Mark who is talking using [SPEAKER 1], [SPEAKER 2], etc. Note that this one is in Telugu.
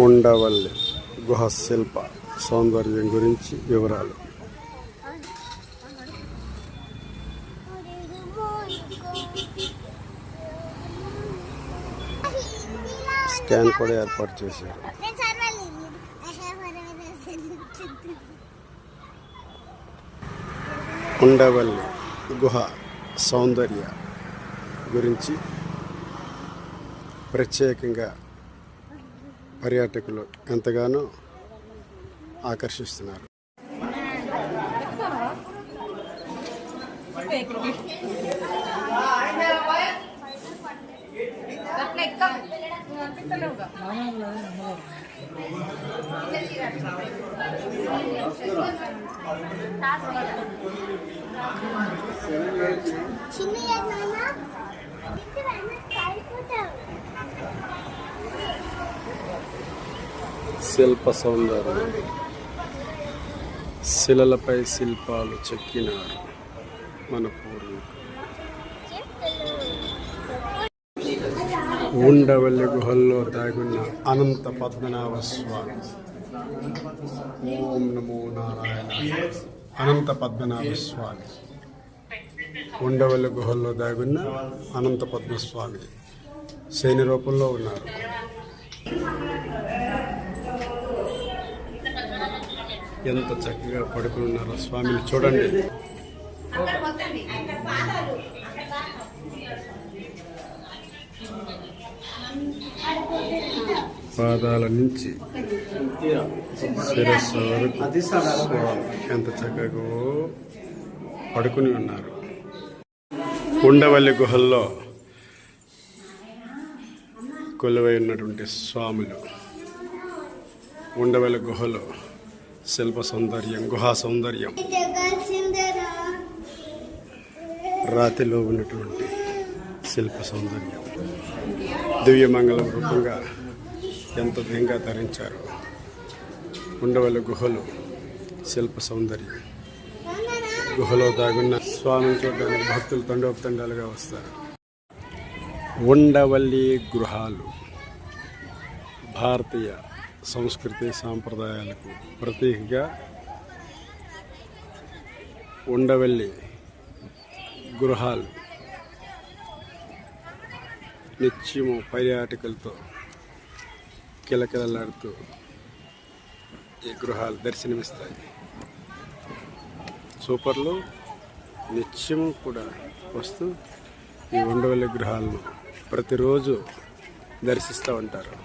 [SPEAKER 1] ఉండవల్లి గుహ శిల్ప సౌందర్యం గురించి వివరాలు. స్కాన్ కూడా ఏర్పాటు చేశారు. ఉండవల్లి గుహ సౌందర్య గురించి ప్రత్యేకంగా పర్యాటకులు ఎంతగానో ఆకర్షిస్తున్నారు. శిల్ప సౌందర్యం. శిలలపై శిల్పాలు చెక్కినారు మన పూర్వీకులు. ఉండవల్లి గుహల్లో దాగున్న అనంత పద్మనాభ స్వామి. ఓం నమో నారాయణ. అనంత పద్మనాభ స్వామి. ఉండవల్లి గుహల్లో దాగున్న అనంత పద్మస్వామి శని రూపంలో ఉన్నారు. ఎంత చక్కగా పడుకుని ఉన్నారో స్వామిని చూడండి. పాదాల నుంచి శిరస్సు వరకు ఎంత చక్కగా పడుకుని ఉన్నారు. ఉండవల్లి గుహల్లో కొలువై ఉన్నటువంటి స్వాములు. ఉండవల్లి గుహలో శిల్ప సౌందర్యం, గుహా సౌందర్యం, రాతిలో ఉన్నటువంటి శిల్ప సౌందర్యం, దివ్యమంగళం రూపంగా ఎంత దింగా ధరించారు. ఉండవల్లి గుహలు శిల్ప సౌందర్యం. గుహలో దాగున్న స్వామిని చూడడానికి భక్తులు తండోపతండాలుగా వస్తారు. ఉండవల్లి గృహాలు భారతీయ సంస్కృతి సాంప్రదాయాలకు ప్రతీకగా ఉండవల్లి గృహాలు నిత్యము పర్యాటకులతో కిలకిలలాడుతూ ఈ గృహాలు దర్శనమిస్తాయి. సూపర్లో నిత్యము కూడా వస్తూ ఈ ఉండవల్లి గృహాలను ప్రతిరోజు దర్శిస్తూ ఉంటారు.